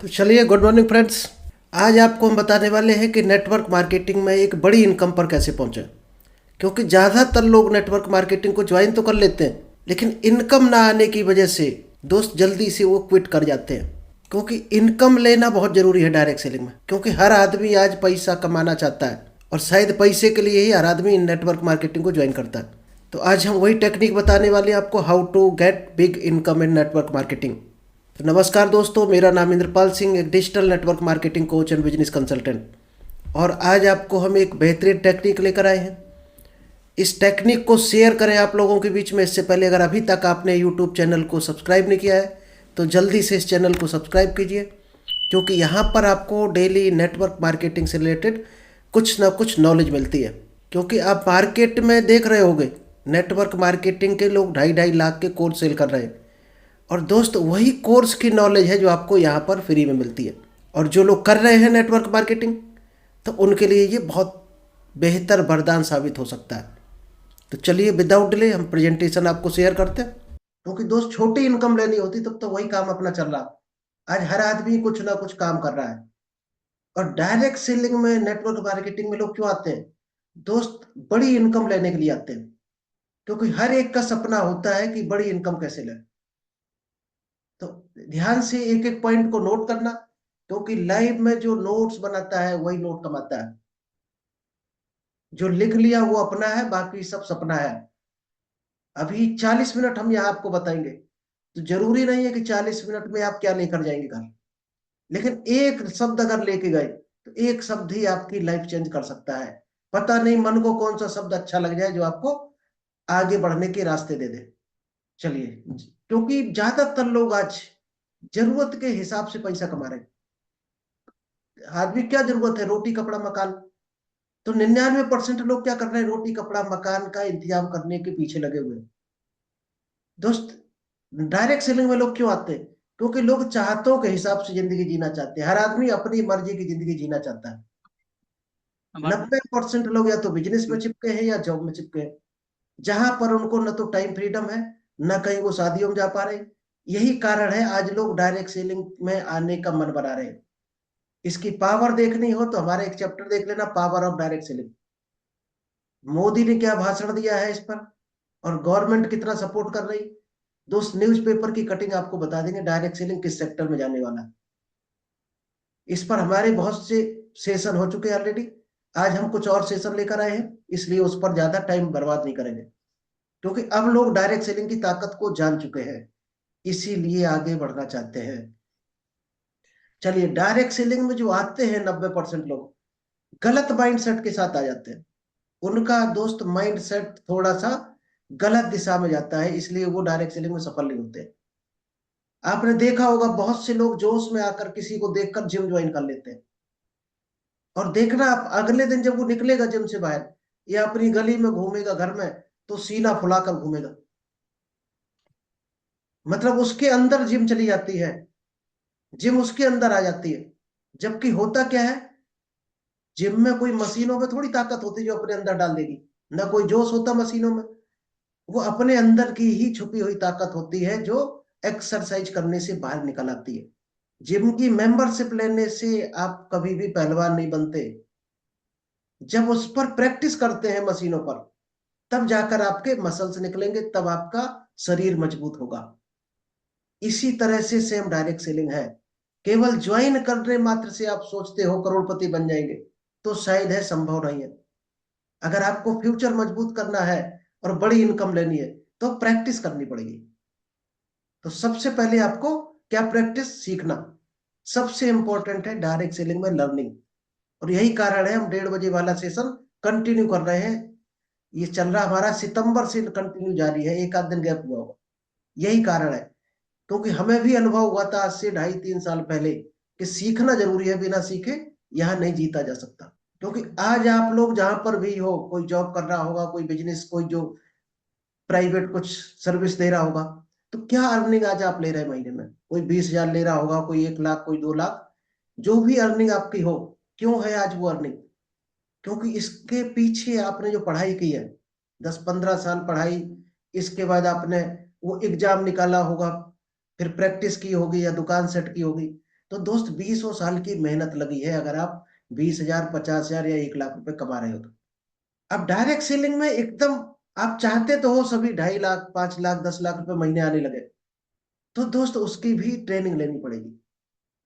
तो चलिए, good morning friends. आज आपको हम बताने वाले हैं कि नेटवर्क मार्केटिंग में एक बड़ी इनकम पर कैसे पहुंचे। क्योंकि ज़्यादातर लोग नेटवर्क मार्केटिंग को ज्वाइन तो कर लेते हैं, लेकिन इनकम ना आने की वजह से दोस्त जल्दी से वो क्विट कर जाते हैं। क्योंकि इनकम लेना बहुत ज़रूरी है डायरेक्ट सेलिंग में, क्योंकि हर आदमी आज पैसा कमाना चाहता है और शायद पैसे के लिए ही हर आदमी नेटवर्क मार्केटिंग को ज्वाइन करता है। तो आज हम वही टेक्निक बताने वाले हैं आपको, how to get big income in network marketing. तो नमस्कार दोस्तों, मेरा नाम इंद्रपाल सिंह, एक digital network marketing coach and business consultant. और आज आपको हम एक बेहतरीन टेक्निक लेकर आए हैं। इस टेक्निक को शेयर करें आप लोगों के बीच में। इससे पहले अगर अभी तक आपने यूट्यूब चैनल को सब्सक्राइब नहीं किया है तो जल्दी से इस चैनल को सब्सक्राइब कीजिए, क्योंकि यहाँ पर आपको डेली नेटवर्क मार्केटिंग से रिलेटेड कुछ ना कुछ नॉलेज मिलती है। क्योंकि आप मार्केट में देख रहे होंगे, नेटवर्क मार्केटिंग के लोग 2.5-2.5 लाख के कोर्स सेल कर रहे हैं। और दोस्त, वही कोर्स की नॉलेज है जो आपको यहाँ पर फ्री में मिलती है। और जो लोग कर रहे हैं नेटवर्क मार्केटिंग, तो उनके लिए ये बहुत बेहतर वरदान साबित हो सकता है। तो चलिए, विदाउट डिले हम प्रेजेंटेशन आपको शेयर करते हैं। क्योंकि दोस्त, छोटी इनकम लेनी होती तब तो वही काम अपना चल रहा। आज हर आदमी कुछ ना कुछ काम कर रहा है। और डायरेक्ट सेलिंग में, नेटवर्क मार्केटिंग में लोग क्यों आते हैं दोस्त? बड़ी इनकम लेने के लिए आते हैं। क्योंकि हर एक का सपना होता है कि बड़ी इनकम कैसे ले। तो ध्यान से एक एक पॉइंट को नोट करना, क्योंकि लाइव में जो नोट्स बनाता है वही नोट कमाता है। जो लिख लिया वो अपना है, बाकी सब सपना है। अभी 40 मिनट हम यहाँ आपको बताएंगे, तो जरूरी नहीं है कि 40 मिनट में आप क्या लेकर जाएंगे घर। लेकिन एक शब्द अगर लेके गए तो एक शब्द ही आपकी लाइफ चेंज कर सकता है। पता नहीं मन को कौन सा शब्द अच्छा लग जाए जो आपको आगे बढ़ने के रास्ते दे दे। चलिए, क्योंकि ज्यादातर लोग आज जरूरत के हिसाब से पैसा कमा रहे हैं। आदमी क्या जरूरत है? रोटी कपड़ा मकान। तो 99% लोग क्या कर रहे हैं? रोटी कपड़ा मकान का इंतजाम करने के पीछे लगे हुए हैं। दोस्त, डायरेक्ट सेलिंग में लोग क्यों आते हैं? क्योंकि लोग चाहतों के हिसाब से जिंदगी जीना चाहते हैं। हर आदमी अपनी मर्जी की जिंदगी जीना चाहता है। हमारे 90% लोग या तो बिजनेस में चिपके हैं या जॉब में चिपके हैं, जहां पर उनको न तो टाइम फ्रीडम है, न कहीं वो शादियों में जा पा रहे। यही कारण है आज लोग डायरेक्ट सेलिंग में आने का मन बना रहे हैं। इसकी पावर देखनी हो तो हमारा एक चैप्टर देख लेना, power of direct selling. Modi ने क्या भाषण दिया है इस पर, और गवर्नमेंट कितना सपोर्ट कर रही। दोस्त, न्यूज़पेपर की कटिंग आपको बता देंगे डायरेक्ट सेलिंग किस सेक्टर में जाने वाला है। इस पर हमारे बहुत से सेशन हो चुके हैं ऑलरेडी। आज हम कुछ और सेशन लेकर आए हैं, इसलिए उस पर ज्यादा टाइम बर्बाद नहीं करेंगे। क्योंकि अब लोग डायरेक्ट सेलिंग की ताकत को जान चुके हैं, इसीलिए आगे बढ़ना चाहते हैं। चलिए, डायरेक्ट सेलिंग में जो आते हैं 90% लोग गलत माइंड सेट के साथ आ जाते हैं। उनका दोस्त माइंड सेट थोड़ा सा गलत दिशा में जाता है, इसलिए वो डायरेक्ट सेलिंग में सफल नहीं होते। आपने देखा होगा, बहुत से लोग जोश में आकर किसी को देखकर जिम ज्वाइन कर लेते हैं। और देखना, आप अगले दिन जब वो निकलेगा जिम से बाहर या अपनी गली में घूमेगा घर में, तो सीना फुलाकर घूमेगा। मतलब उसके अंदर जिम चली जाती है, जिम उसके अंदर आ जाती है। जबकि होता क्या है, जिम में कोई मशीनों में थोड़ी ताकत होती है जो अपने अंदर डाल देगी। ना कोई जोश होता मशीनों में। वो अपने अंदर की ही छुपी हुई ताकत होती है जो एक्सरसाइज करने से बाहर निकल आती है। जिम की मेंबरशिप लेने से आप कभी भी पहलवान नहीं बनते। जब उस पर प्रैक्टिस करते हैं मशीनों पर, तब जाकर आपके मसल्स निकलेंगे, तब आपका शरीर मजबूत होगा। इसी तरह से सेम डायरेक्ट सेलिंग है। केवल ज्वाइन करने मात्र से आप सोचते हो करोड़पति बन जाएंगे, तो शायद है, संभव नहीं है। अगर आपको फ्यूचर मजबूत करना है और बड़ी इनकम लेनी है, तो प्रैक्टिस करनी पड़ेगी। तो सबसे पहले आपको क्या प्रैक्टिस सीखना सबसे इंपॉर्टेंट है डायरेक्ट सेलिंग में, लर्निंग। और यही कारण है हम 1:30 बजे वाला सेशन कंटिन्यू कर रहे हैं। ये चल रहा हमारा सितंबर से कंटिन्यू जारी है, एक आध दिन गैप हुआ होगा। यही कारण है, क्योंकि हमें भी अनुभव हुआ था आज से 2.5-3 साल पहले कि सीखना जरूरी है। बिना सीखे यहाँ नहीं जीता जा सकता। क्योंकि आज आप लोग जहां पर भी हो, कोई जॉब कर रहा होगा, कोई बिजनेस, कोई जो प्राइवेट कुछ सर्विस दे रहा होगा, तो क्या अर्निंग आज आप ले रहे हैं महीने में? कोई 20,000 ले रहा होगा, कोई 1 लाख, कोई 2 लाख। जो भी अर्निंग आपकी हो, क्यों है आज वो अर्निंग? क्योंकि इसके पीछे आपने जो पढ़ाई की है, 10-15 साल पढ़ाई, इसके बाद आपने वो एग्जाम निकाला होगा, फिर प्रैक्टिस की होगी या दुकान सेट की होगी, तो दोस्त 20 साल की मेहनत लगी है अगर आप 20,000, 50,000 या 1 लाख रुपए कमा रहे हो तो। अब डायरेक्ट सेलिंग में एकदम आप चाहते तो हो सभी 2.5 लाख, 5 लाख, 10 लाख रुपए महीने आने लगे, तो दोस्त उसकी भी ट्रेनिंग लेनी पड़ेगी।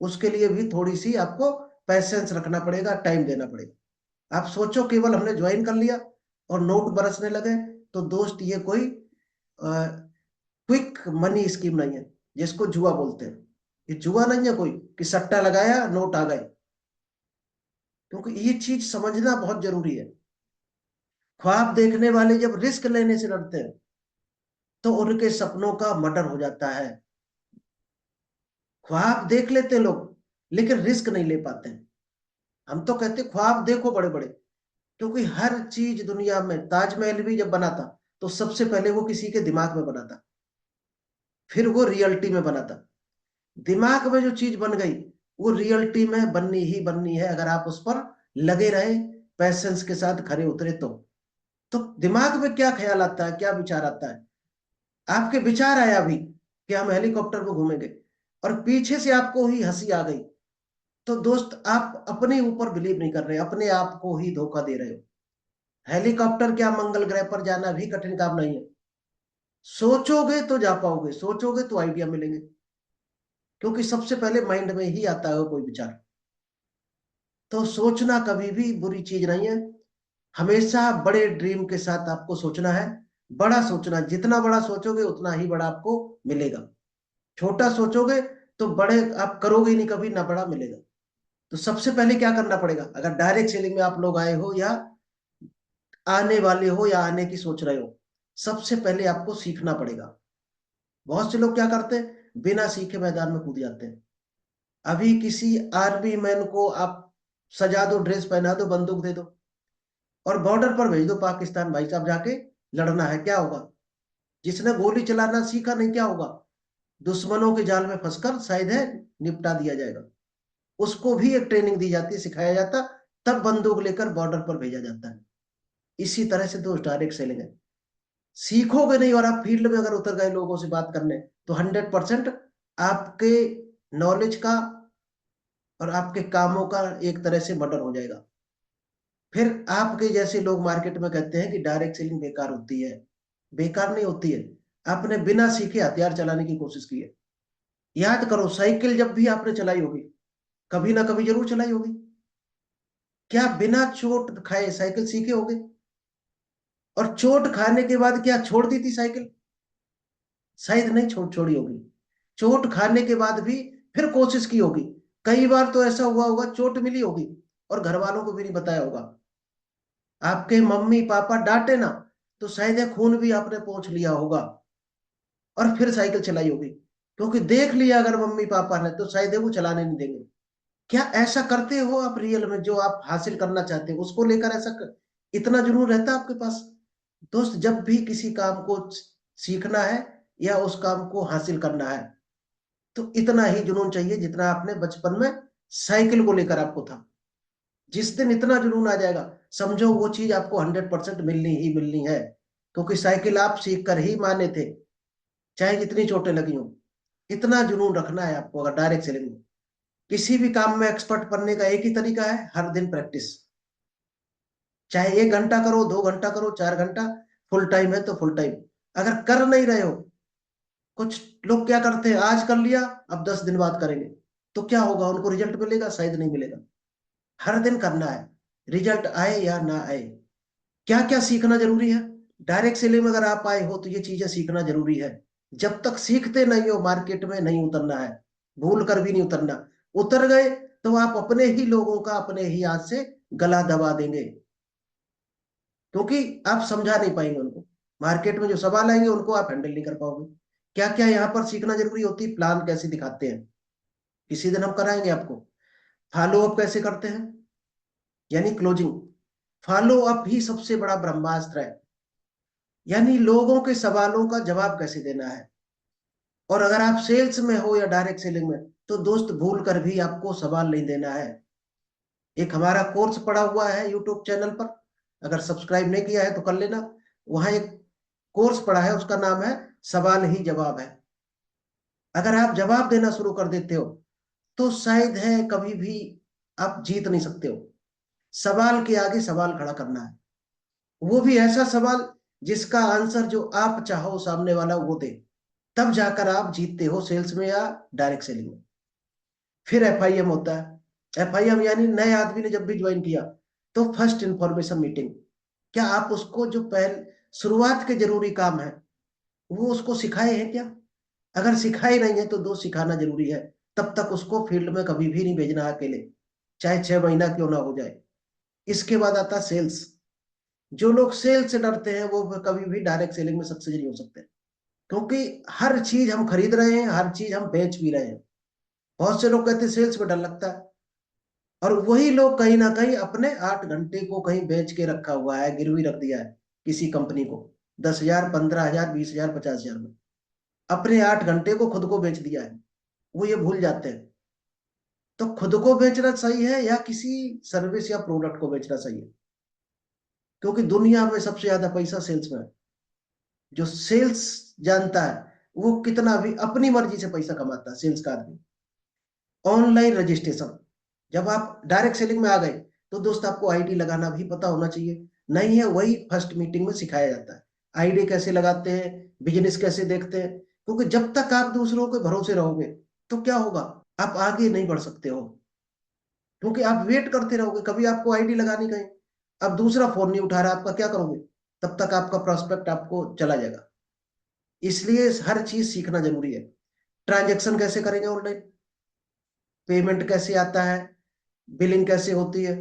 उसके लिए भी थोड़ी सी आपको पैसेंस रखना पड़ेगा, टाइम देना पड़ेगा। आप सोचो केवल हमने ज्वाइन कर लिया और नोट बरसने लगे, तो दोस्त ये कोई क्विक मनी स्कीम नहीं है, जिसको जुआ बोलते हैं। ये जुआ नहीं है कोई कि सट्टा लगाया नोट आ गए, क्योंकि ये चीज समझना बहुत जरूरी है। ख्वाब देखने वाले जब रिस्क लेने से डरते हैं तो उनके सपनों का मर्डर हो जाता है। ख्वाब देख लेते हैं लोग, लेकिन रिस्क नहीं ले पाते हैं। हम तो कहते हैं ख्वाब देखो बड़े बड़े, क्योंकि हर चीज दुनिया में, ताजमहल भी जब बना था तो सबसे पहले वो किसी के दिमाग में बना था, फिर वो रियलिटी में बना था। दिमाग में जो चीज बन गई वो रियलिटी में बननी ही बननी है, अगर आप उस पर लगे रहे, पैसेंस के साथ खरे उतरे तो दिमाग में क्या ख्याल आता है, क्या विचार आता है? आपके विचार आया अभी कि हम हेलीकॉप्टर में घूमेंगे, और पीछे से आपको ही हंसी आ गई, तो दोस्त आप अपने ऊपर बिलीव नहीं कर रहे, अपने आप को ही धोखा दे रहे हो। हेलीकॉप्टर क्या, मंगल ग्रह पर जाना भी कठिन काम नहीं है। सोचोगे तो जा पाओगे, सोचोगे तो आइडिया मिलेंगे, क्योंकि सबसे पहले माइंड में ही आता है कोई विचार। तो सोचना कभी भी बुरी चीज नहीं है। हमेशा बड़े ड्रीम के साथ आपको सोचना है। बड़ा सोचना, जितना बड़ा सोचोगे उतना ही बड़ा आपको मिलेगा। छोटा सोचोगे तो बड़े आप करोगे ही नहीं कभी, ना बड़ा मिलेगा। तो सबसे पहले क्या करना पड़ेगा, अगर डायरेक्ट सेलिंग में आप लोग आए हो या आने वाले हो या आने की सोच रहे हो, सबसे पहले आपको सीखना पड़ेगा। बहुत से लोग क्या करते हैं, बिना सीखे मैदान में कूद जाते हैं। अभी किसी आर्मी मैन को आप सजा दो, ड्रेस पहना दो, बंदूक दे दो और बॉर्डर पर भेज दो पाकिस्तान, भाई साहब जाके लड़ना है, क्या होगा? जिसने गोली चलाना सीखा नहीं, क्या होगा? दुश्मनों के जाल में फंसकर शायद है निपटा दिया जाएगा। उसको भी एक ट्रेनिंग दी जाती है, सिखाया जाता, तब बंदूक लेकर बॉर्डर पर भेजा जाता है। इसी तरह से दोस्त डायरेक्ट सेलिंग है। सीखोगे नहीं और आप फील्ड में अगर उतर गए लोगों से बात करने, तो 100% आपके नॉलेज का और आपके कामों का एक तरह से मर्डर हो जाएगा। फिर आपके जैसे लोग मार्केट में कहते हैं कि डायरेक्ट सेलिंग बेकार होती है। बेकार नहीं होती है। आपने बिना सीखे हथियार चलाने की कोशिश की है। याद करो, साइकिल जब भी आपने चलाई होगी, कभी ना कभी जरूर चलाई होगी। क्या बिना चोट खाए साइकिल सीखे होगे? और चोट खाने के बाद क्या छोड़ दी थी साइकिल? शायद नहीं छोड़ी होगी। चोट खाने के बाद भी फिर कोशिश की होगी। कई बार तो ऐसा हुआ होगा, चोट मिली होगी और घर वालों को भी नहीं बताया होगा। आपके मम्मी पापा डांटे ना, तो शायद ये खून भी आपने पोंछ लिया होगा और फिर साइकिल चलाई होगी, क्योंकि देख लिया अगर मम्मी पापा ने तो शायद वो चलाने नहीं देंगे। क्या ऐसा करते हो आप रियल में? जो आप हासिल करना चाहते हो उसको लेकर इतना जुनून रहता है आपके पास? दोस्त, जब भी किसी काम को सीखना है या उस काम को हासिल करना है, तो इतना ही जुनून चाहिए जितना आपने बचपन में साइकिल को लेकर आपको था। जिस दिन इतना जुनून आ जाएगा, समझो वो चीज आपको 100% मिलनी ही मिलनी है, क्योंकि साइकिल आप सीख कर ही माने थे, चाहे जितनी चोटें लगी हो। इतना जुनून रखना है आपको अगर डायरेक्ट सेलिंग में। किसी भी काम में एक्सपर्ट बनने का एक ही तरीका है, हर दिन प्रैक्टिस। चाहे 1 घंटा करो, 2 घंटा करो, 4 घंटा, फुल टाइम है तो फुल टाइम। अगर कर नहीं रहे हो, कुछ लोग क्या करते हैं, आज कर लिया, अब 10 दिन बाद करेंगे, तो क्या होगा? उनको रिजल्ट मिलेगा? शायद नहीं मिलेगा। हर दिन करना है, रिजल्ट आए या ना आए। क्या क्या सीखना जरूरी है? डायरेक्ट सेलिंग में अगर आप आए हो तो ये चीजें सीखना जरूरी है। जब तक सीखते नहीं हो, मार्केट में नहीं उतरना है, भूल कर भी नहीं उतरना। उतर गए तो आप अपने ही लोगों का अपने ही हाथ से गला दबा देंगे, क्योंकि आप समझा नहीं पाएंगे उनको। मार्केट में जो सवाल आएंगे उनको आप हैंडल नहीं कर पाओगे। क्या क्या यहाँ पर सीखना जरूरी होती है? प्लान कैसे दिखाते हैं, किसी दिन हम कराएंगे आपको। फॉलो अप कैसे करते हैं, यानी क्लोजिंग। फॉलो अप ही सबसे बड़ा ब्रह्मास्त्र है, यानी लोगों के सवालों का जवाब कैसे देना है। और अगर आप सेल्स में हो या डायरेक्ट सेलिंग में, तो दोस्त भूल कर भी आपको सवाल नहीं देना है। एक हमारा कोर्स पड़ा हुआ है यूट्यूब चैनल पर, अगर सब्सक्राइब नहीं किया है तो कर लेना। वहां एक कोर्स पड़ा है, उसका नाम है सवाल ही जवाब है। अगर आप जवाब देना शुरू कर देते हो तो शायद है कभी भी आप जीत नहीं सकते हो। सवाल के आगे सवाल खड़ा करना है, वो भी ऐसा सवाल जिसका आंसर जो आप चाहो सामने वाला वो दे, तब जाकर आप जीतते हो सेल्स में या डायरेक्ट सेलिंग में। फिर एफआईएम होता है। एफआईएम यानी नए आदमी ने जब भी ज्वाइन किया तो फर्स्ट इंफॉर्मेशन मीटिंग। क्या आप उसको जो पहले शुरुआत के जरूरी काम है वो उसको सिखाए हैं क्या? अगर सिखाए नहीं है तो दोस्त सिखाना जरूरी है। तब तक उसको फील्ड में कभी भी नहीं भेजना है अकेले, चाहे 6 महीना क्यों ना हो जाए। इसके बाद आता है सेल्स। जो लोग सेल्स से डरते हैं वो कभी भी डायरेक्ट सेलिंग में सक्सेस नहीं हो सकते, क्योंकि हर चीज हम खरीद रहे हैं, हर चीज हम बेच भी रहे हैं। बहुत से लोग कहते हैं सेल्स में डर लगता है, और वही लोग कहीं ना कहीं अपने 8 घंटे को कहीं बेच के रखा हुआ है, गिरवी रख दिया है किसी कंपनी को, 10,000, 15,000, 20,000, 50,000 में। अपने 8 घंटे को खुद को बेच दिया है, वो ये भूल जाते हैं। तो खुद को बेचना सही है या किसी सर्विस या प्रोडक्ट को बेचना सही है? क्योंकि दुनिया में सबसे ज्यादा पैसा सेल्स में है। जो सेल्स जानता है वो कितना भी अपनी मर्जी से पैसा कमाता है, सेल्स का आदमी। ऑनलाइन रजिस्ट्रेशन, जब आप डायरेक्ट सेलिंग में आ गए तो दोस्त आपको आईडी लगाना भी पता होना चाहिए। नहीं है वही फर्स्ट मीटिंग में सिखाया जाता है। आईडी कैसे लगाते हैं, बिजनेस कैसे देखते हैं, क्योंकि जब तक आप दूसरों के भरोसे रहोगे तो क्या होगा, आप आगे नहीं बढ़ सकते हो। क्योंकि आप वेट करते रहोगे, कभी आपको आईडी लगानी कहीं, अब दूसरा फोन नहीं उठा रहा, आपका क्या करोगे? तब तक आपका प्रोस्पेक्ट आपको चला जाएगा। इसलिए हर चीज सीखना जरूरी है। ट्रांजेक्शन कैसे करेंगे ऑनलाइन, पेमेंट कैसे आता है, बिलिंग कैसे होती है,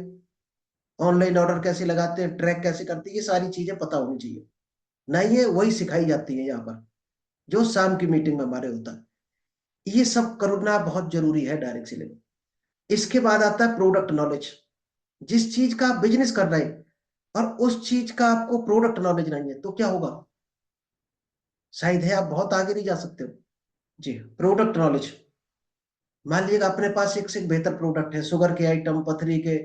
ऑनलाइन ऑर्डर कैसे लगाते हैं, ट्रैक कैसे करते हैं, ये सारी चीजें पता होनी चाहिए। नहीं है वही सिखाई जाती है यहाँ पर, जो शाम की मीटिंग में हमारे होता है। ये सब करना बहुत जरूरी है डायरेक्ट सेलिंग। इसके बाद आता है प्रोडक्ट नॉलेज। जिस चीज का आप बिजनेस कर रहे हैं और उस चीज का आपको प्रोडक्ट नॉलेज नहीं है तो क्या होगा? शायद है आप बहुत आगे नहीं जा सकते हो। जी, प्रोडक्ट नॉलेज। मान लीजिएगा अपने पास एक से एक बेहतर प्रोडक्ट है, शुगर के आइटम, पथरी के,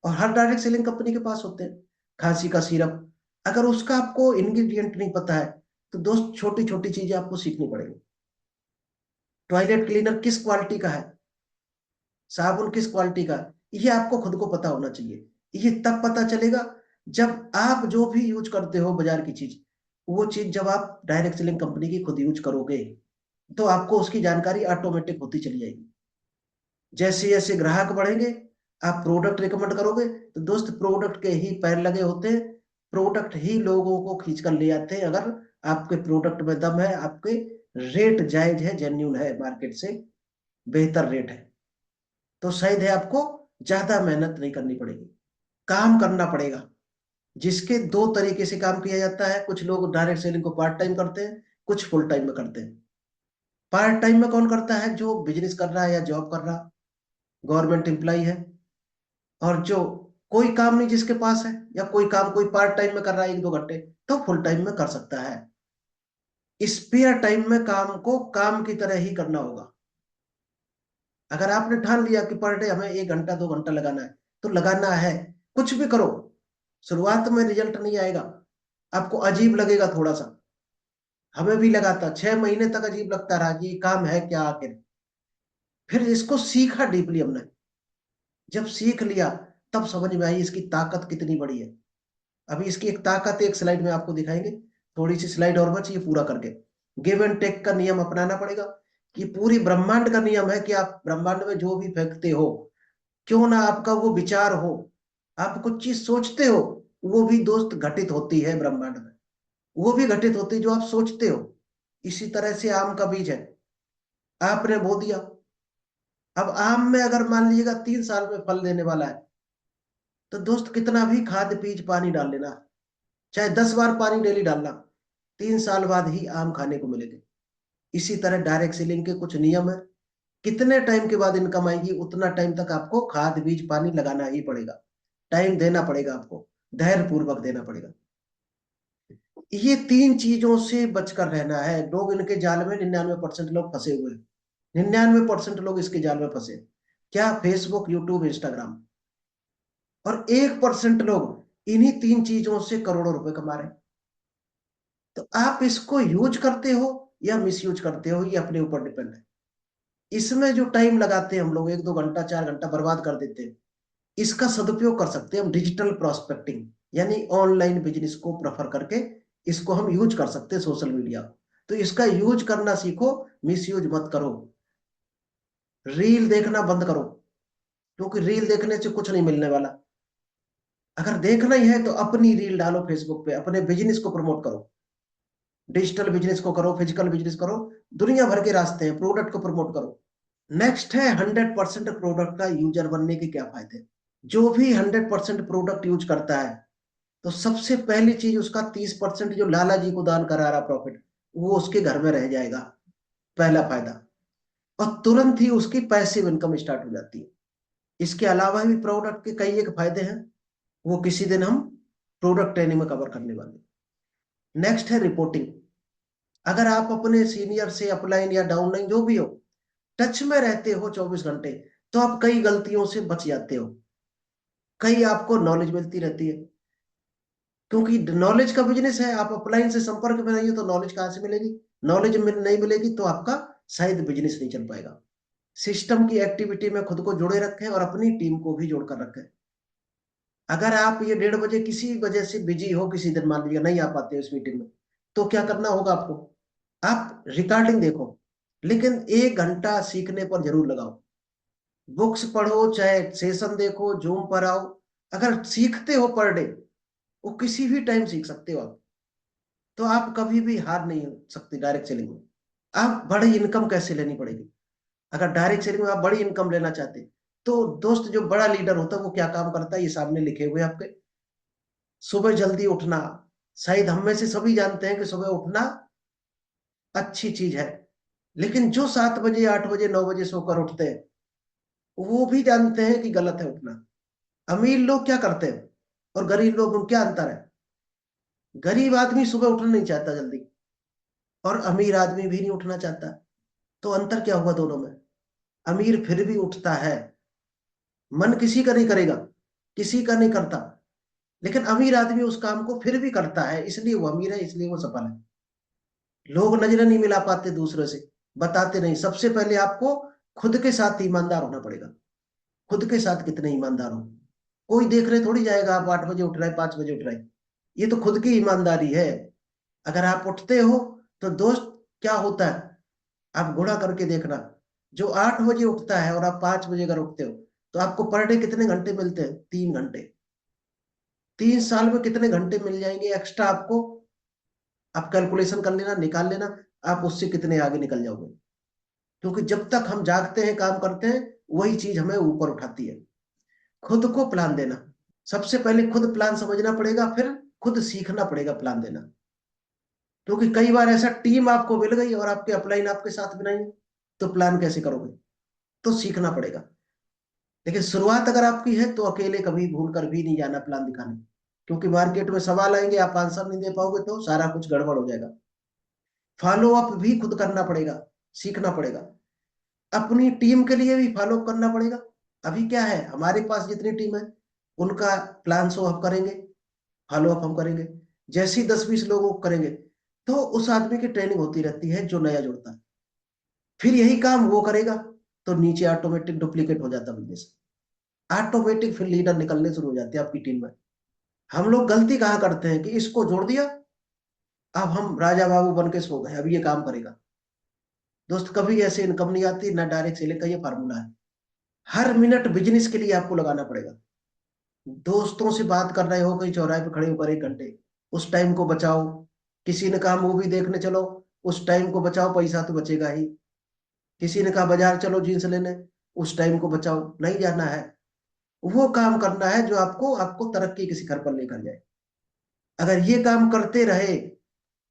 और हर डायरेक्ट सेलिंग कंपनी के पास होते हैं। खांसी का सिरप, अगर उसका आपको इंग्रेडिएंट नहीं पता है तो दोस्त छोटी छोटी चीजें आपको सीखनी पड़ेगी। टॉयलेट क्लीनर किस क्वालिटी का है, साबुन किस क्वालिटी का है, ये आपको खुद को पता होना चाहिए। ये तब पता चलेगा जब आप जो भी यूज करते हो बाजार की चीज, वो चीज जब आप डायरेक्ट सेलिंग कंपनी की खुद यूज करोगे तो आपको उसकी जानकारी ऑटोमेटिक होती चली जाएगी। जैसे जैसे ग्राहक बढ़ेंगे, आप प्रोडक्ट रिकमेंड करोगे तो दोस्त प्रोडक्ट के ही पैर लगे होते हैं। प्रोडक्ट ही लोगों को खींच कर ले आते हैं, अगर आपके प्रोडक्ट में दम है, आपके रेट जायज है, जेन्यून है, मार्केट से बेहतर रेट है, तो शायद है आपको ज्यादा मेहनत नहीं करनी पड़ेगी, काम करना पड़ेगा। जिसके दो तरीके से काम किया जाता है, कुछ लोग डायरेक्ट सेलिंग को पार्ट टाइम करते हैं, कुछ फुल टाइम में करते हैं। पार्ट टाइम में कौन करता है? जो बिजनेस कर रहा है या जॉब कर रहा, गवर्नमेंट एम्प्लॉय है, और जो कोई काम नहीं जिसके पास है, या कोई काम कोई पार्ट टाइम में कर रहा है 1-2 घंटे, तो फुल टाइम में कर सकता है। स्पेयर टाइम में काम को काम की तरह ही करना होगा। अगर आपने ठान लिया कि पर डे हमें 1 घंटा 2 घंटा लगाना है तो लगाना है। कुछ भी करो, शुरुआत में रिजल्ट नहीं आएगा, आपको अजीब लगेगा थोड़ा सा। हमें भी लगाता 6 महीने तक अजीब लगता रहा कि ये काम है क्या आखिर। फिर इसको सीखा डीपली हमने, जब सीख लिया तब समझ में आई इसकी ताकत कितनी बड़ी है। अभी इसकी एक ताकत एक स्लाइड में आपको दिखाएंगे, थोड़ी सी स्लाइड और बची है पूरा करके। गिव एंड टेक का नियम अपनाना पड़ेगा। कि पूरी ब्रह्मांड का नियम है कि आप ब्रह्मांड में जो भी फेंकते हो, क्यों ना आपका वो विचार हो, आप कुछ चीज सोचते हो, वो भी दोस्त घटित होती है ब्रह्मांड में। वो भी घटित होती है जो आप सोचते हो। इसी तरह से आम का बीज है, आपने बो दिया। अब आम में अगर मान लीजिएगा 3 साल में फल देने वाला है, तो दोस्त कितना भी खाद बीज पानी डाल लेना, चाहे 10 बार पानी डेली डालना, 3 साल बाद ही आम खाने को मिलेंगे। इसी तरह डायरेक्ट सेलिंग के कुछ नियम है। कितने टाइम के बाद इनकम आएगी, उतना टाइम तक आपको खाद बीज पानी लगाना ही पड़ेगा, टाइम देना पड़ेगा, आपको धैर्य पूर्वक देना पड़ेगा। ये 3 चीजों से बचकर रहना है। लोग इनके जाल में 99% लोग फंसे हुए हैं। 99% लोग इसके जाल में फंसे। क्या? Facebook, YouTube, Instagram. और 1% लोग इन्हीं 3 चीजों से करोड़ों रुपए कमा रहे हैं। तो आप इसको यूज करते हो या मिस यूज करते हो, ये अपने ऊपर डिपेंड है। इसमें जो टाइम लगाते हैं हम लोग, 1-2 घंटा 4 घंटा बर्बाद कर देते हैं, इसका सदुपयोग कर सकते हैं हम डिजिटल प्रोस्पेक्टिंग, यानी ऑनलाइन बिजनेस को प्रेफर करके इसको हम यूज कर सकते हैं सोशल मीडिया। तो इसका यूज करना सीखो, मिस यूज मत करो। रील देखना बंद करो, क्योंकि रील देखने से कुछ नहीं मिलने वाला। अगर देखना ही है तो अपनी रील डालो फेसबुक पे, अपने बिजनेस को प्रमोट करो, डिजिटल बिजनेस को करो, फिजिकल बिजनेस करो, दुनिया भर के रास्ते हैं, प्रोडक्ट को प्रमोट करो। नेक्स्ट है 100% प्रोडक्ट का यूजर बनने के क्या फायदे। जो भी 100% प्रोडक्ट यूज करता है, तो सबसे पहली चीज उसका 30% जो लाला जी को दान करा रहा प्रॉफिट, वो उसके घर में रह जाएगा, पहला फायदा। और तुरंत ही उसकी पैसिव इनकम स्टार्ट हो जाती है। इसके अलावा भी प्रोडक्ट के कई एक फायदे हैं, वो किसी दिन हम प्रोडक्ट ट्रेनिंग में कवर करने वाले हैं। नेक्स्ट है रिपोर्टिंग। अगर आप अपने सीनियर से अपलाइन या डाउनलाइन जो भी हो टच में रहते हो 24 घंटे, तो आप कई गलतियों से बच जाते हो, कई आपको नॉलेज मिलती रहती है। क्योंकि नॉलेज का बिजनेस है, आप अपलाइन से संपर्क में नहीं हो तो नॉलेज कहाँ से मिलेगी। नॉलेज नहीं मिलेगी तो आपका शायद बिजनेस नहीं चल पाएगा। सिस्टम की एक्टिविटी में खुद को जुड़े रखें और अपनी टीम को भी जोड़कर रखें। अगर आप ये 1:30 बजे किसी वजह से बिजी हो, किसी दिन मान लीजिए नहीं आ पाते हो इस मीटिंग में, तो क्या करना होगा आपको, आप रिकॉर्डिंग देखो, लेकिन 1 घंटा सीखने पर जरूर लगाओ। बुक्स पढ़ो चाहे सेशन देखो, जूम पर आओ। अगर सीखते हो पर डे, वो किसी भी टाइम सीख सकते हो आप, तो आप कभी भी हार नहीं हो सकते डायरेक्ट सेलिंग में। आप बड़ी इनकम कैसे लेनी पड़ेगी, अगर डायरेक्ट सेलिंग में आप बड़ी इनकम लेना चाहते हैं, तो दोस्त जो बड़ा लीडर होता है वो क्या काम करता है, ये सामने लिखे हुए हैं आपके। सुबह जल्दी उठना, शायद हम में से सभी जानते हैं कि सुबह उठना अच्छी चीज है, लेकिन जो 7 बजे 8 बजे 9 बजे सोकर उठते हैं, वो भी जानते हैं कि गलत है उठना। अमीर लोग क्या करते हैं और गरीब लोग में क्या अंतर है, गरीब आदमी सुबह उठना नहीं चाहता जल्दी, और अमीर आदमी भी नहीं उठना चाहता। तो अंतर क्या हुआ दोनों में, अमीर फिर भी उठता है, मन किसी का नहीं करेगा, किसी का नहीं करता, लेकिन अमीर आदमी उस काम को फिर भी करता है, इसलिए वो अमीर है, इसलिए वो सफल है। लोग नजरें नहीं मिला पाते दूसरे से, बताते नहीं। सबसे पहले आपको खुद के साथ ईमानदार होना पड़ेगा, खुद के साथ कितने ईमानदार हो। कोई देख रहे थोड़ी जाएगा आप 8 बजे उठ रहे हैं 5 बजे उठ रहे हैं, ये तो खुद की ईमानदारी है। अगर आप उठते हो तो दोस्त क्या होता है, आप गुणा करके देखना, जो 8 बजे उठता है और आप 5 बजे अगर उठते हो, तो आपको पर डे कितने घंटे मिलते हैं, 3 घंटे। 3 साल में कितने घंटे मिल जाएंगे एक्स्ट्रा आपको, आप कैलकुलेशन कर लेना, निकाल लेना, आप उससे कितने आगे निकल जाओगे। क्योंकि जब तक हम जागते हैं काम करते हैं, वही चीज हमें ऊपर उठाती है। खुद को प्लान देना, सबसे पहले खुद प्लान समझना पड़ेगा, फिर खुद सीखना पड़ेगा प्लान देना। क्योंकि कई बार ऐसा टीम आपको मिल गई और आपके अपलाइन आपके साथ भी नहीं है, तो प्लान कैसे करोगे, तो सीखना पड़ेगा। लेकिन शुरुआत अगर आपकी है तो अकेले कभी भूल कर भी नहीं जाना प्लान दिखाने, क्योंकि मार्केट में सवाल आएंगे, आप आंसर नहीं दे पाओगे तो सारा कुछ गड़बड़ हो जाएगा। फॉलो अप भी खुद करना पड़ेगा, सीखना पड़ेगा। अपनी टीम के लिए भी फॉलो अप करना पड़ेगा। अभी क्या है, हमारे पास जितनी टीम है उनका प्लान शो अप करेंगे, फॉलो अप हम करेंगे। जैसे ही 10-20 लोगों को करेंगे, तो उस आदमी की ट्रेनिंग होती रहती है जो नया जुड़ता है, फिर यही काम वो करेगा, तो नीचे ऑटोमेटिक डुप्लीकेट हो जाता बिजनेस, ऑटोमेटिक फिर लीडर निकलने शुरू हो जाते हैं आपकी टीम में। हम लोग गलती कहाँ करते हैं कि इसको जोड़ दिया, अब हम राजा बाबू बन के सो गए, अब ये काम करेगा। दोस्त कभी ऐसे इनकम नहीं आती, ना डायरेक्ट सेलिंग का ये फार्मूला है। हर मिनट बिजनेस के लिए आपको लगाना पड़ेगा। दोस्तों से बात कर रहे हो कहीं चौराहे पे खड़े होकर 1 घंटे, उस टाइम को बचाओ। किसी ने कहा मूवी देखने चलो, उस टाइम को बचाओ, पैसा तो बचेगा ही। किसी ने कहा बाजार चलो जींस लेने, उस टाइम को बचाओ, नहीं जाना है। वो काम करना है जो आपको आपको तरक्की के शिखर पर लेकर जाए। अगर ये काम करते रहे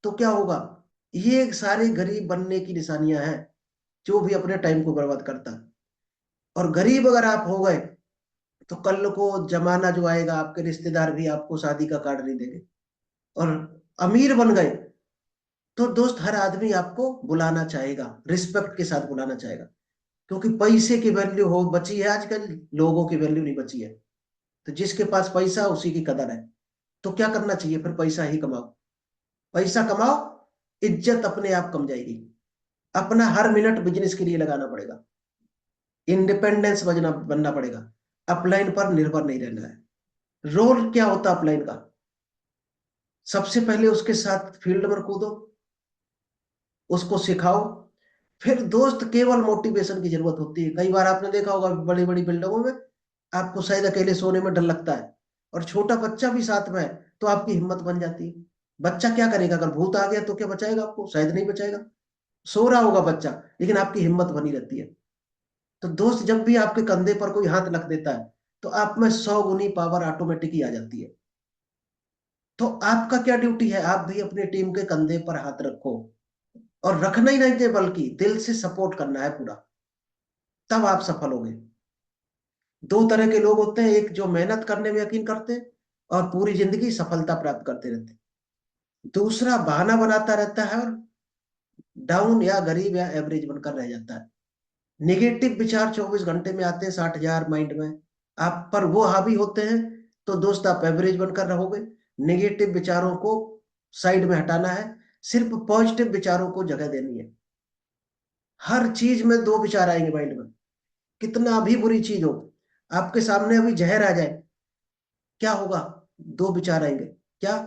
तो क्या होगा, ये सारे गरीब बनने की निशानियां हैं, जो भी अपने टाइम को बर्बाद करता है। और गरीब अगर आप हो गए, तो कल को जमाना जो आएगा, आपके रिश्तेदार भी आपको शादी का कार्ड नहीं देंगे। और अमीर बन गए, तो दोस्त हर आदमी आपको बुलाना चाहेगा, रिस्पेक्ट के साथ बुलाना चाहेगा। क्योंकि पैसे की वैल्यू हो बची है आजकल, लोगों की वैल्यू नहीं बची है। तो जिसके पास पैसा उसी की कदर है। तो क्या करना चाहिए, फिर पैसा ही कमाओ, पैसा कमाओ, इज्जत अपने आप कम जाएगी। अपना हर मिनट बिजनेस के लिए लगाना पड़ेगा, इंडिपेंडेंस बनना पड़ेगा, अपलाइन पर निर्भर नहीं रहना है। रोल क्या होता है अपलाइन का? सबसे पहले उसके साथ फील्ड में कूदो, उसको सिखाओ। फिर दोस्त केवल मोटिवेशन की जरूरत होती है। कई बार आपने देखा होगा बड़ी बड़ी बिल्डिंगों में आपको शायद अकेले सोने में डर लगता है, और छोटा बच्चा भी साथ में है तो आपकी हिम्मत बन जाती है। बच्चा क्या करेगा? अगर भूत आ गया तो क्या बचाएगा आपको? शायद नहीं बचाएगा। सो रहा होगा बच्चा, लेकिन आपकी हिम्मत बनी रहती है। तो दोस्त जब भी आपके कंधे पर कोई हाथ रख देता है तो आप में 100 गुनी पावर ऑटोमेटिक ही आ जाती है। तो आपका क्या ड्यूटी है? आप भी अपनी टीम के कंधे पर हाथ रखो, और रखना ही नहीं थे बल्कि दिल से सपोर्ट करना है पूरा, तब आप सफल होंगे। दो तरह के लोग होते हैं, एक जो मेहनत करने में यकीन करते हैं और पूरी जिंदगी सफलता प्राप्त करते रहते हैं। दूसरा बहाना बनाता रहता है और डाउन या गरीब या एवरेज बनकर रह जाता है। निगेटिव विचार 24 घंटे में आते हैं, 60,000 माइंड में आप पर वो हावी होते हैं। तो दोस्त आप एवरेज बनकर रहोगे। निगेटिव विचारों को साइड में हटाना है, सिर्फ पॉजिटिव विचारों को जगह देनी है। हर चीज में दो विचार आएंगे माइंड में, कितना भी बुरी चीज हो। आपके सामने अभी जहर आ जाए, क्या होगा? दो विचार आएंगे। क्या?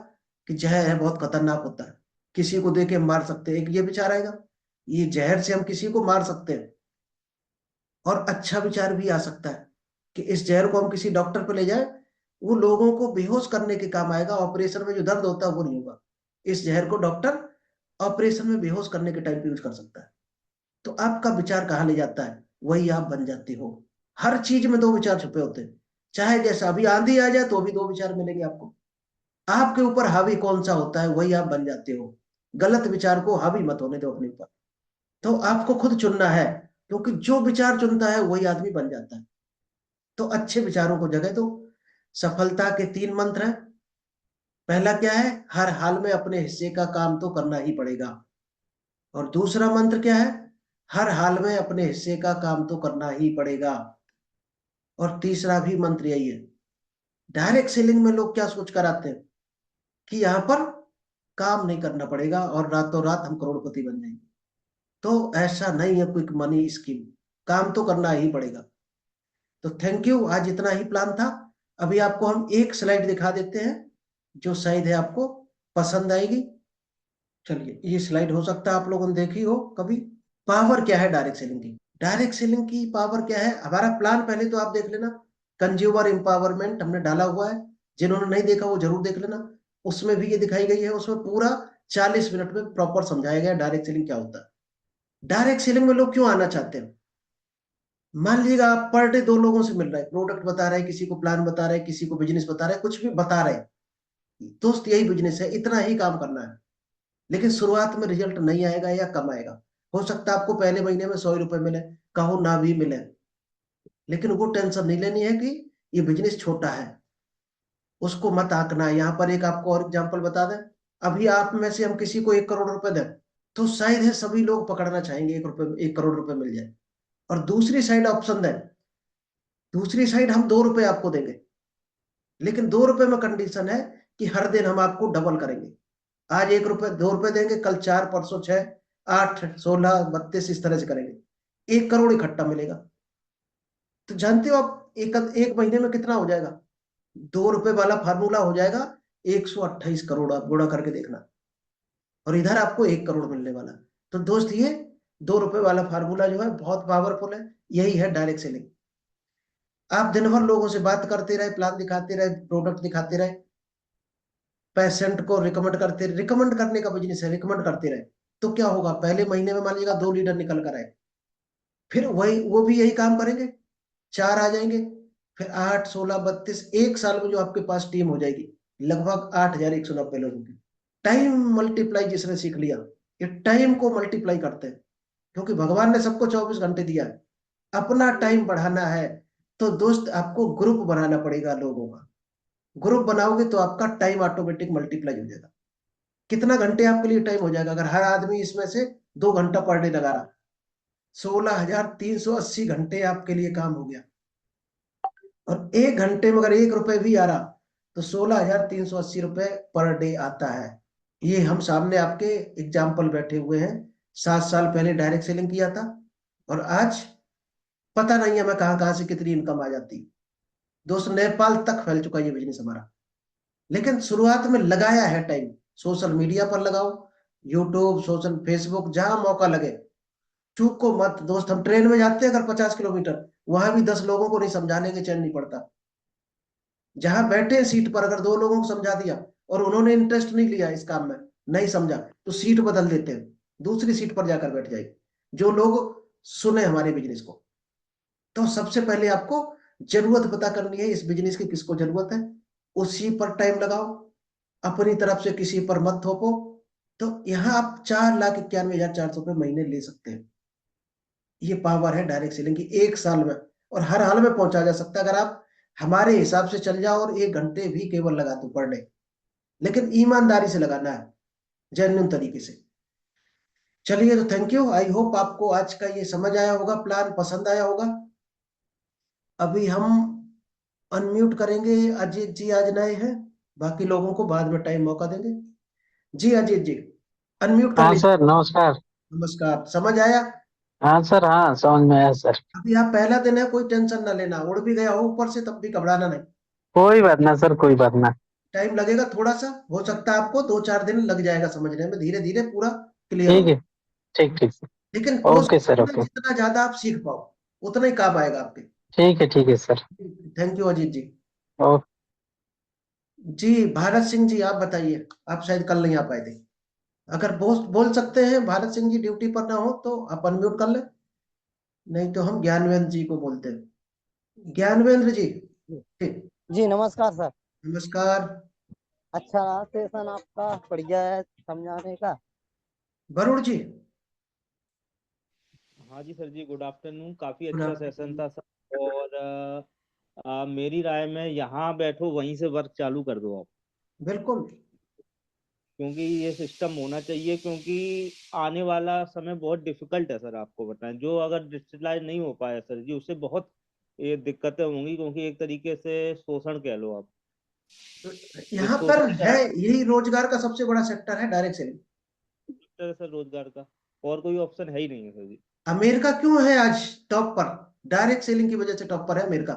कि जहर है, बहुत खतरनाक होता है, किसी को देके हम मार सकते हैं। एक ये विचार आएगा, ये जहर से हम किसी को मार सकते हैं। और अच्छा विचार भी आ सकता है कि इस जहर को हम किसी डॉक्टर पे ले जाए, वो लोगों को बेहोश करने के काम आएगा, ऑपरेशन में जो दर्द होता है वो नहीं होगा। इस जहर को डॉक्टर ऑपरेशन में बेहोश करने के टाइम पे यूज कर सकता है। तो आपका विचार कहाँ ले जाता है, वही आप बन जाते हो। हर चीज में दो विचार छुपे होते हैं। चाहे जैसा अभी आंधी आ जाए तो भी दो विचार मिलेंगे आपको। आपके ऊपर हावी कौन सा होता है वही आप बन जाते हो। गलत विचार को हावी मत होने दो अपने ऊपर। तो आपको खुद चुनना है, क्योंकि जो विचार चुनता है वही आदमी बन जाता है। तो अच्छे विचारों को जगह दो। सफलता के 3 मंत्र हैं। पहला क्या है? हर हाल में अपने हिस्से का काम तो करना ही पड़ेगा। और दूसरा मंत्र क्या है? हर हाल में अपने हिस्से का काम तो करना ही पड़ेगा। और तीसरा भी मंत्र यही है। डायरेक्ट सेलिंग में लोग क्या सोच कर आते हैं कि यहाँ पर काम नहीं करना पड़ेगा और रातों रात हम करोड़पति बन जाएंगे। तो ऐसा नहीं है क्विक मनी स्कीम, काम तो करना ही पड़ेगा। तो थैंक यू, आज इतना ही प्लान था। अभी आपको हम एक स्लाइड दिखा देते हैं जो शायद है आपको पसंद आएगी। चलिए, ये स्लाइड हो सकता है आप लोगों ने देखी हो कभी। पावर क्या है डायरेक्ट सेलिंग की? डायरेक्ट सेलिंग की पावर क्या है? हमारा प्लान पहले तो आप देख लेना। कंज्यूमर एम्पावरमेंट हमने डाला हुआ है, जिन्होंने नहीं देखा वो जरूर देख लेना। उसमें भी ये दिखाई गई है, उसमें पूरा 40 मिनट में प्रॉपर समझाया गया डायरेक्ट सेलिंग क्या होता है। डायरेक्ट सेलिंग में लोग क्यों आना चाहते हैं? मान लीजिएगा आप पर डे 2 लोगों से मिल रहे हैं, प्रोडक्ट बता रहे हैं, किसी को प्लान बता रहे हैं, किसी को बिजनेस बता रहे हैं, कुछ भी बता रहे हैं। दोस्त यही बिजनेस है, इतना ही काम करना है। लेकिन शुरुआत में रिजल्ट नहीं आएगा या कम आएगा। हो सकता है आपको पहले महीने में 100 रुपए मिले, कहो ना भी मिले, लेकिन वो टेंशन नहीं लेनी है कि ये बिजनेस छोटा है, उसको मत आंकना है। यहाँ पर एक आपको और एग्जांपल बता दें। अभी आप में से हम किसी को 1 करोड़ रुपए दें तो शायद है सभी लोग पकड़ना चाहेंगे 1 करोड़ रुपए मिल जाए। और दूसरी साइड ऑप्शन दें, दूसरी साइड हम 2 रुपए आपको देंगे, लेकिन 2 रुपए में कंडीशन है कि हर दिन हम आपको डबल करेंगे। आज 1 रुपए 2 रुपए देंगे, कल 4, परसों 6, 8, 16, 32, इस तरह से करेंगे। 1 करोड़ इकट्ठा मिलेगा। तो जानते हो आप एक एक महीने में कितना हो जाएगा? 2 रुपए वाला फार्मूला हो जाएगा 128 करोड़। आप गुणा करके देखना, और इधर आपको 1 करोड़ मिलने वाला। तो दोस्त ये 2 रुपए वाला फार्मूला जो है बहुत पावरफुल है। यही है डायरेक्ट सेलिंग। आप दिन भर लोगों से बात करते रहे, प्लान दिखाते रहे, प्रोडक्ट दिखाते रहे, पेशेंट को रिकमेंड करते, रिकमेंड करने का बिजनेस है, रिकमेंड करते रहे। तो क्या होगा? पहले महीने में मान लीजिएगा 2 लीडर निकल कर आए, फिर वही वो भी यही काम करेंगे, 4 आ जाएंगे, फिर 8, 16, 32, 1 साल में जो आपके पास टीम हो जाएगी लगभग 8,190 लोगों की। टाइम मल्टीप्लाई जिसने सीख लिया, ये टाइम को मल्टीप्लाई करते हैं, क्योंकि भगवान ने सबको 24 घंटे दिया है। अपना टाइम बढ़ाना है तो दोस्त आपको ग्रुप बनाना पड़ेगा लोगों का। ग्रुप बनाओगे तो आपका टाइम ऑटोमेटिक मल्टीप्लाई हो जाएगा। कितना घंटे आपके लिए टाइम हो जाएगा अगर हर आदमी इसमें से 2 घंटा पर डे लगा रहा? 16,380 घंटे आपके लिए काम हो गया। और 1 घंटे में अगर 1 रुपए भी आ रहा तो 16,380 रुपए पर डे आता है। ये हम सामने आपके एग्जाम्पल बैठे हुए हैं, 7 साल पहले डायरेक्ट सेलिंग किया था, और आज पता नहीं है मैं कहाँ कहाँ से कितनी इनकम आ जाती। दोस्त, नेपाल तक फैल चुका है ये बिजनेस हमारा। लेकिन शुरुआत में लगाया है टाइम। सोशल मीडिया पर लगाओ, यूट्यूब, सोशल, फेसबुक, जहां मौका लगे। चूको मत दोस्त। हम ट्रेन में जाते हैं अगर 50 किलोमीटर, वहां भी 10 लोगों को नहीं समझाने के चैन नहीं पड़ता। जहां बैठे हैं सीट पर, अगर 2 लोगों को समझा दिया और उन्होंने इंटरेस्ट नहीं लिया इस काम में, नहीं समझा, तो सीट बदल देते हैं, दूसरी सीट पर जाकर बैठ जाएगी, जो लोग सुने हमारे बिजनेस को। तो सबसे पहले आपको जरूरत पता करनी है इस बिजनेस की, किसको जरूरत है, उसी पर टाइम लगाओ। अपनी तरफ से किसी पर मत थोपो। तो यहाँ आप 4,91,400 रुपये महीने ले सकते हैं। ये पावर है डायरेक्ट सेलिंग की, 1 साल में। और हर हाल में पहुंचा जा सकता है अगर आप हमारे हिसाब से चल जाओ, और 1 घंटे भी केवल लगा दो पर डे। लेकिन ईमानदारी से लगाना है, जेन्युइन तरीके से। चलिए, तो थैंक यू। आई होप आपको आज का ये समझ आया होगा, प्लान पसंद आया होगा। अभी हम अनम्यूट करेंगे। अजीत जी आज नए हैं, बाकी लोगों को बाद में टाइम मौका देंगे। जी अजीत जी, अनम्यूट कर हाँ लीजिए। सर, नमस्कार। नमस्कार, समझ आया। हाँ सर, हाँ समझ में आया सर। अभी आप पहला दिन है, कोई टेंशन ना लेना, उड़ भी गया हो ऊपर से तब भी घबराना नहीं। कोई बात ना सर, कोई बात ना। टाइम लगेगा थोड़ा सा, हो सकता है आपको 2-4 दिन लग जाएगा समझने में, धीरे धीरे पूरा क्लियर ठीक होगा। है। ठीक ठीक सर। लेकिन ओके कोशिश सर, करना ओके। जितना ज्यादा आप सीख पाओ, उतना ही काम आएगा आपके। ठीक है sir. Thank you Ajit ji. Okay. जी भारत सिंह जी, आप बताइए। आप शायद कल नहीं आ पाए थे। अगर बोल बोल सकते हैं, भारत सिंह जी ड्यूटी पर ना हो तो आप अनम्यूट कर लें, नहीं तो हम ज्ञानवेंद्र जी को बोलते हैं। ज्ञानवेंद्र जी, ठीक। जी नमस्कार सर। नमस्कार। अच्छा रहा सेशन आपका, बढ़िया है समझाने का। वरुण जी, हाँ जी सर जी, गुड आफ्टरनून। काफी गुड अच्छा सेशन आफ्टरनून। था सर। और मेरी राय में यहाँ बैठो वहीं से वर्क चालू कर दो आप, बिल्कुल। क्योंकि ये सिस्टम होना चाहिए। क्योंकि आने वाला समय बहुत डिफिकल्ट है सर, आपको बताएं। जो अगर डिजिटलाइज नहीं हो पाया सर जी, उससे बहुत ये दिक्कतें होंगी। क्योंकि एक तरीके से शोषण कह लो आप, एक यहाँ पर शोषण है, का यही रोजगार का सबसे बड़ा सेक्टर है, डायरेक्ट सेलिंग। सेक्टर है सर रोजगार का। और कोई ऑप्शन है ही नहीं है सर जी। अमेरिका क्यों है आज टॉप पर? डायरेक्ट सेलिंग की वजह से टॉप पर है अमेरिका।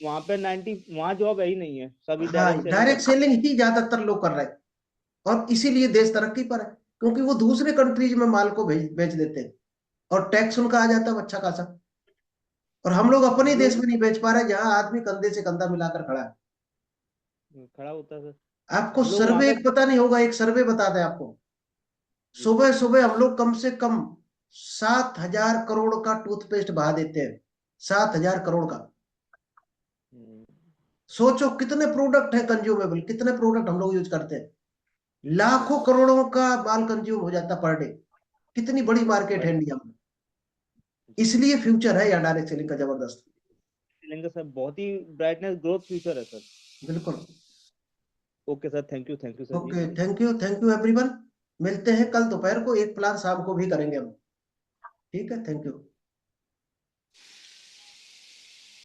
वहाँ पे 90, वहाँ जॉब है ही नहीं है, सभी हाँ, डायरेक्ट सेलिंग डायरेक्ट करते सेलिंग ही ज्यादातर लोग कर रहे हैं, और इसीलिए देश तरक्की पर है। क्योंकि वो दूसरे कंट्रीज में माल को भेज बेच देते हैं, और टैक्स उनका आ जाता है अच्छा खासा। और हम लोग हैं। अपने जो देश में नहीं बेच पा रहे, जहां आदमी कंधे से कंधा मिलाकर खड़ा है। खड़ा होता है सर, आपको हम लोग वहाँ सर्वे पे। एक पता नहीं होगा, एक सर्वे बता दें आपको। सुबह सुबह हम लोग कम से कम 7,000 करोड़ का टूथपेस्ट बहा देते हैं। 7,000 करोड़ का। हम्म, सोचो कितने प्रोडक्ट है कंज्यूमेबल, कितने प्रोडक्ट हम लोग यूज करते हैं। लाखों करोड़ों का माल कंज्यूम हो जाता पर डे। कितनी बड़ी मार्केट है बड़ी इंडिया में। इसलिए फ्यूचर है यार डायरेक्ट सेलिंग का जबरदस्त। लेंगे सर, बहुत ही ब्राइटनेस ग्रोथ फ्यूचर है सर। बिल्कुल। Okay sir, thank you sir ji. Okay, thank you everyone. मिलते हैं कल दोपहर को, एक प्लान शाम को भी करेंगे हम। ठीक है, थैंक यू।